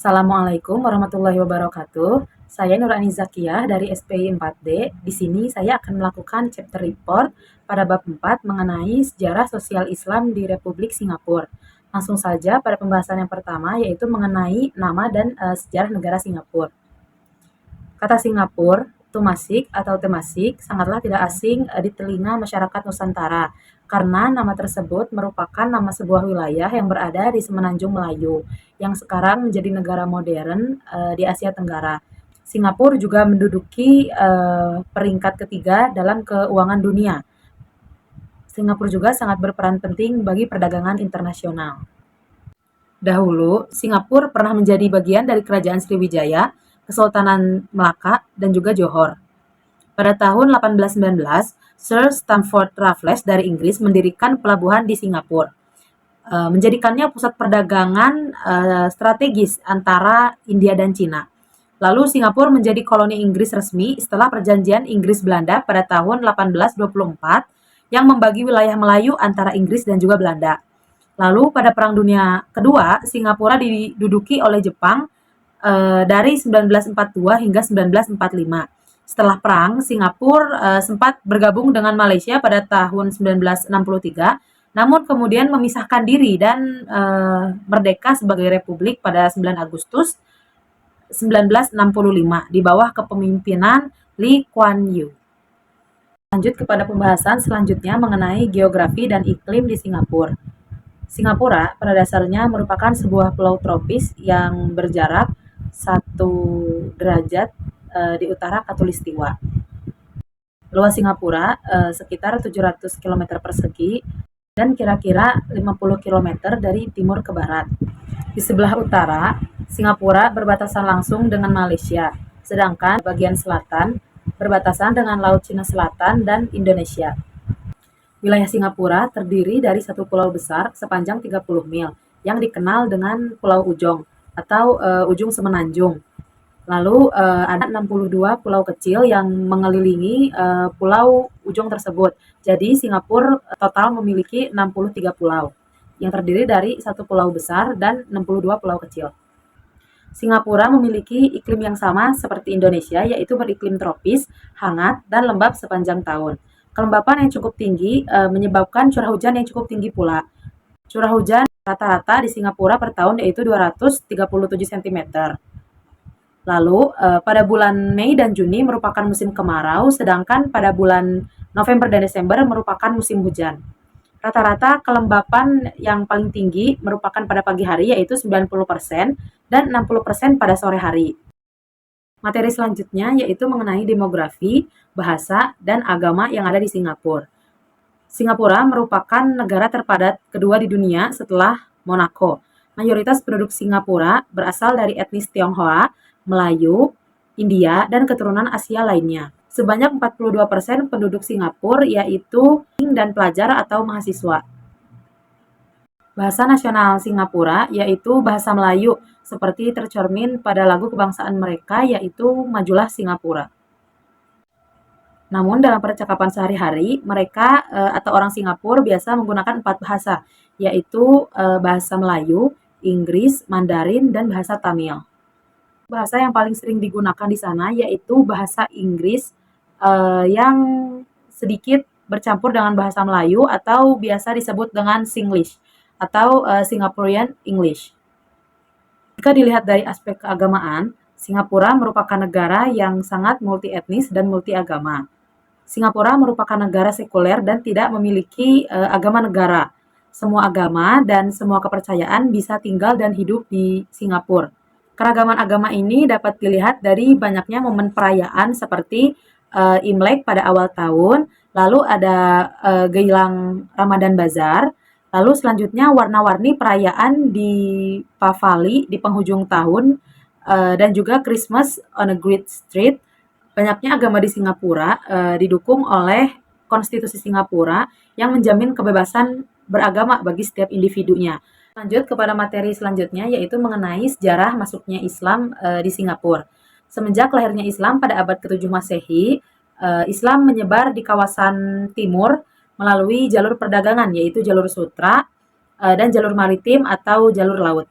Assalamualaikum warahmatullahi wabarakatuh. Saya Nurani Zakiyah dari SPI 4D. Di sini saya akan melakukan chapter report pada bab 4 mengenai sejarah sosial Islam di Republik Singapura. Langsung saja pada pembahasan yang pertama, yaitu mengenai nama dan sejarah negara Singapura. Kata Singapura, Tumasik atau Temasik, sangatlah tidak asing di telinga masyarakat Nusantara, karena nama tersebut merupakan nama sebuah wilayah yang berada di Semenanjung Melayu, yang sekarang menjadi negara modern di Asia Tenggara. Singapura juga menduduki peringkat ketiga dalam keuangan dunia. Singapura juga sangat berperan penting bagi perdagangan internasional. Dahulu, Singapura pernah menjadi bagian dari Kerajaan Sriwijaya, Kesultanan Melaka, dan juga Johor. Pada tahun 1819, Sir Stamford Raffles dari Inggris mendirikan pelabuhan di Singapura, menjadikannya pusat perdagangan strategis antara India dan Cina. Lalu Singapura menjadi koloni Inggris resmi setelah perjanjian Inggris-Belanda pada tahun 1824 yang membagi wilayah Melayu antara Inggris dan juga Belanda. Lalu pada Perang Dunia Kedua, Singapura diduduki oleh Jepang dari 1942 hingga 1945. Setelah perang, Singapura sempat bergabung dengan Malaysia pada tahun 1963, namun kemudian memisahkan diri dan merdeka sebagai republik pada 9 Agustus 1965 di bawah kepemimpinan Lee Kuan Yew. Lanjut kepada pembahasan selanjutnya mengenai geografi dan iklim di Singapura. Singapura pada dasarnya merupakan sebuah pulau tropis yang berjarak 1 derajat di utara Khatulistiwa. Luas Singapura sekitar 700 km persegi dan kira-kira 50 km dari timur ke barat. Di sebelah utara, Singapura berbatasan langsung dengan Malaysia, sedangkan bagian selatan berbatasan dengan Laut Cina Selatan dan Indonesia. Wilayah Singapura terdiri dari satu pulau besar sepanjang 30 mil yang dikenal dengan Pulau Ujong atau Ujung Semenanjung. Lalu ada 62 pulau kecil yang mengelilingi Pulau Ujong tersebut. Jadi Singapura total memiliki 63 pulau yang terdiri dari satu pulau besar dan 62 pulau kecil. Singapura memiliki iklim yang sama seperti Indonesia, yaitu beriklim tropis, hangat, dan lembab sepanjang tahun. Kelembapan yang cukup tinggi menyebabkan curah hujan yang cukup tinggi pula. Curah hujan rata-rata di Singapura per tahun yaitu 237 cm. Lalu pada bulan Mei dan Juni merupakan musim kemarau, sedangkan pada bulan November dan Desember merupakan musim hujan. Rata-rata kelembapan yang paling tinggi merupakan pada pagi hari yaitu 90% dan 60% pada sore hari. Materi selanjutnya yaitu mengenai demografi, bahasa, dan agama yang ada di Singapura. Singapura merupakan negara terpadat kedua di dunia setelah Monaco. Mayoritas penduduk Singapura berasal dari etnis Tionghoa, Melayu, India, dan keturunan Asia lainnya. Sebanyak 42% penduduk Singapura yaitu dan pelajar atau mahasiswa. Bahasa nasional Singapura yaitu bahasa Melayu, seperti tercermin pada lagu kebangsaan mereka yaitu Majulah Singapura. Namun dalam percakapan sehari-hari, mereka atau orang Singapura biasa menggunakan 4 bahasa, yaitu bahasa Melayu, Inggris, Mandarin, dan bahasa Tamil. Bahasa yang paling sering digunakan di sana yaitu bahasa Inggris yang sedikit bercampur dengan bahasa Melayu atau biasa disebut dengan Singlish atau Singaporean English. Jika dilihat dari aspek keagamaan, Singapura merupakan negara yang sangat multi-etnis dan multi-agama. Singapura merupakan negara sekuler dan tidak memiliki agama negara. Semua agama dan semua kepercayaan bisa tinggal dan hidup di Singapura. Keragaman agama ini dapat dilihat dari banyaknya momen perayaan seperti Imlek pada awal tahun, lalu ada Geylang Ramadan Bazaar, lalu selanjutnya warna-warni perayaan di Pavali di penghujung tahun, dan juga Christmas on a Great Street. Banyaknya agama di Singapura didukung oleh konstitusi Singapura yang menjamin kebebasan beragama bagi setiap individunya. Lanjut kepada materi selanjutnya yaitu mengenai sejarah masuknya Islam di Singapura. Semenjak lahirnya Islam pada abad ke-7 Masehi, Islam menyebar di kawasan timur melalui jalur perdagangan yaitu jalur sutra dan jalur maritim atau jalur laut.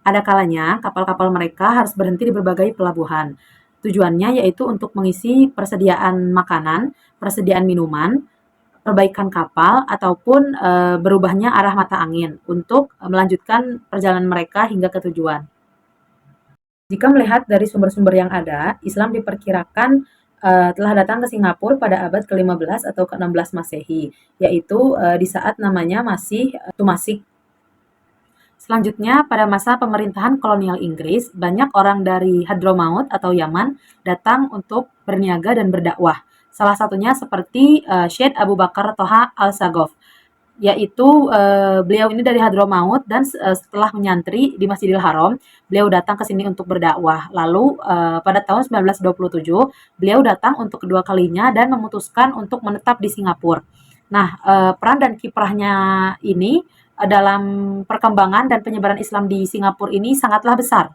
Ada kalanya kapal-kapal mereka harus berhenti di berbagai pelabuhan. Tujuannya yaitu untuk mengisi persediaan makanan, persediaan minuman, perbaikan kapal, ataupun berubahnya arah mata angin untuk melanjutkan perjalanan mereka hingga ke tujuan. Jika melihat dari sumber-sumber yang ada, Islam diperkirakan telah datang ke Singapura pada abad ke-15 atau ke-16 Masehi, yaitu di saat namanya masih Tumasik. Selanjutnya, pada masa pemerintahan kolonial Inggris, banyak orang dari Hadramaut atau Yaman datang untuk berniaga dan berdakwah. Salah satunya seperti Syekh Abu Bakar Toha Al-Sagof, yaitu beliau ini dari Hadramaut dan setelah menyantri di Masjidil Haram, beliau datang ke sini untuk berdakwah. Lalu pada tahun 1927, beliau datang untuk kedua kalinya dan memutuskan untuk menetap di Singapura. Nah, peran dan kiprahnya ini dalam perkembangan dan penyebaran Islam di Singapura ini sangatlah besar.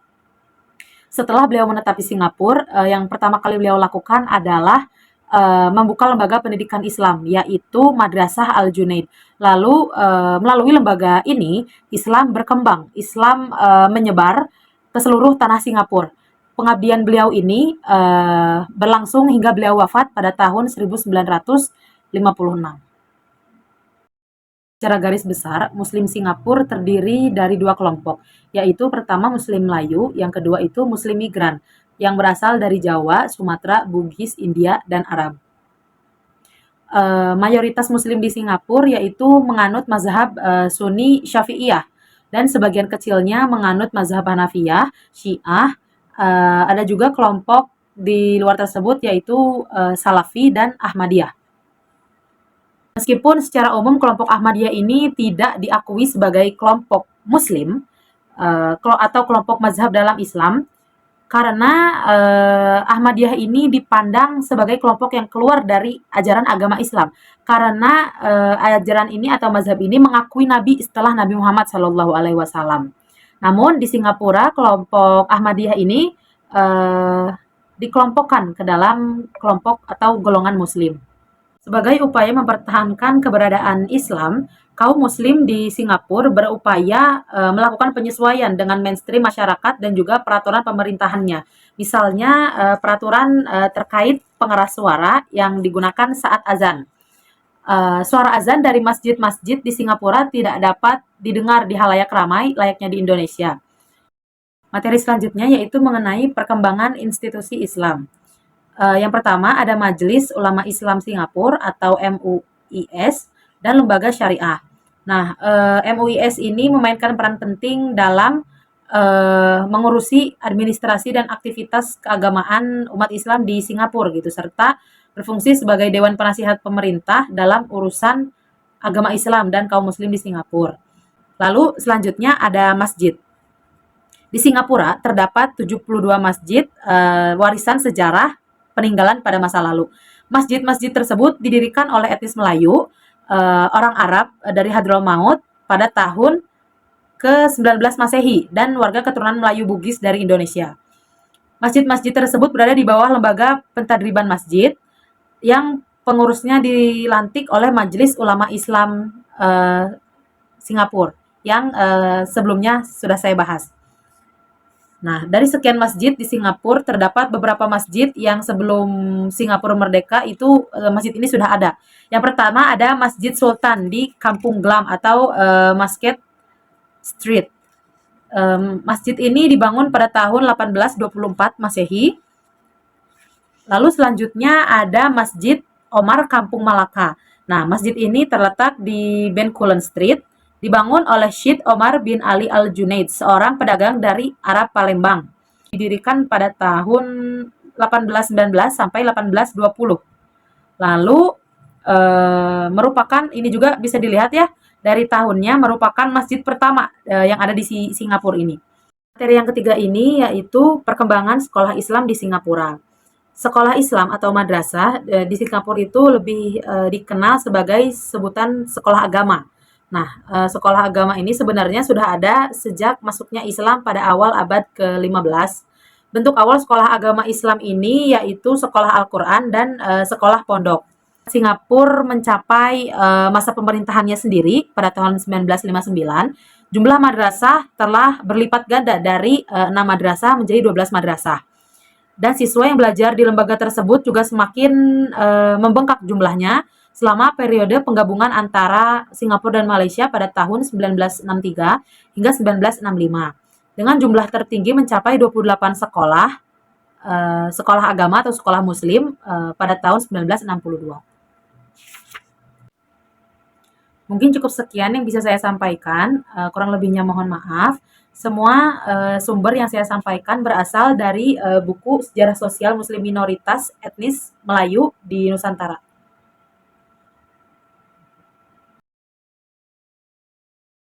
Setelah beliau menetap di Singapura, yang pertama kali beliau lakukan adalah membuka lembaga pendidikan Islam, yaitu Madrasah Al-Junaid. Lalu melalui lembaga ini, Islam berkembang, Islam menyebar ke seluruh tanah Singapura. Pengabdian beliau ini berlangsung hingga beliau wafat pada tahun 1956. Secara garis besar, Muslim Singapura terdiri dari dua kelompok, yaitu pertama Muslim Melayu, yang kedua itu Muslim Migran, yang berasal dari Jawa, Sumatera, Bugis, India, dan Arab. Mayoritas Muslim di Singapura yaitu menganut mazhab Sunni Syafi'iyah, dan sebagian kecilnya menganut mazhab Hanafiyah, Syiah. Ada juga kelompok di luar tersebut yaitu Salafi dan Ahmadiyah. Meskipun secara umum kelompok Ahmadiyah ini tidak diakui sebagai kelompok Muslim atau kelompok mazhab dalam Islam, karena Ahmadiyah ini dipandang sebagai kelompok yang keluar dari ajaran agama Islam. Karena ajaran ini atau mazhab ini mengakui Nabi setelah Nabi Muhammad SAW. Namun di Singapura kelompok Ahmadiyah ini dikelompokkan ke dalam kelompok atau golongan Muslim. Sebagai upaya mempertahankan keberadaan Islam, kaum Muslim di Singapura berupaya melakukan penyesuaian dengan mainstream masyarakat dan juga peraturan pemerintahannya. Misalnya peraturan terkait pengeras suara yang digunakan saat azan. Suara azan dari masjid-masjid di Singapura tidak dapat didengar di halayak ramai layaknya di Indonesia. Materi selanjutnya yaitu mengenai perkembangan institusi Islam. Yang pertama ada Majelis Ulama Islam Singapura atau MUIS dan Lembaga Syariah. Nah, MUIS ini memainkan peran penting dalam mengurusi administrasi dan aktivitas keagamaan umat Islam di Singapura gitu, serta berfungsi sebagai dewan penasihat pemerintah dalam urusan agama Islam dan kaum Muslim di Singapura. Lalu selanjutnya ada masjid. Di Singapura terdapat 72 masjid warisan sejarah peninggalan pada masa lalu. Masjid-masjid tersebut didirikan oleh etnis Melayu, orang Arab dari Hadramaut pada tahun ke-19 Masehi dan warga keturunan Melayu Bugis dari Indonesia. Masjid-masjid tersebut berada di bawah lembaga pentadriban masjid yang pengurusnya dilantik oleh Majelis Ulama Islam Singapura yang sebelumnya sudah saya bahas. Nah, dari sekian masjid di Singapura terdapat beberapa masjid yang sebelum Singapura merdeka itu masjid ini sudah ada. Yang pertama ada Masjid Sultan di Kampung Glam atau Muscat Street. Masjid ini dibangun pada tahun 1824 Masehi. Lalu selanjutnya ada Masjid Omar Kampung Malaka. Nah, masjid ini terletak di Bencoolen Street. Dibangun oleh Syed Omar bin Ali Al-Junaid, seorang pedagang dari Arab Palembang. Didirikan pada tahun 1819 sampai 1820. Lalu merupakan, ini juga bisa dilihat ya, dari tahunnya merupakan masjid pertama yang ada di Singapura ini. Materi yang ketiga ini yaitu perkembangan sekolah Islam di Singapura. Sekolah Islam atau madrasah di Singapura itu lebih dikenal sebagai sebutan sekolah agama. Nah, sekolah agama ini sebenarnya sudah ada sejak masuknya Islam pada awal abad ke-15. Bentuk awal sekolah agama Islam ini yaitu sekolah Al-Quran dan sekolah pondok. Singapura mencapai masa pemerintahannya sendiri pada tahun 1959 Jumlah madrasah telah berlipat ganda dari 6 madrasah menjadi 12 madrasah. Dan siswa yang belajar di lembaga tersebut juga semakin membengkak jumlahnya selama periode penggabungan antara Singapura dan Malaysia pada tahun 1963 hingga 1965. Dengan jumlah tertinggi mencapai 28 sekolah sekolah agama atau sekolah muslim pada tahun 1962. Mungkin cukup sekian yang bisa saya sampaikan, kurang lebihnya mohon maaf. Semua sumber yang saya sampaikan berasal dari buku Sejarah Sosial Muslim Minoritas Etnis Melayu di Nusantara.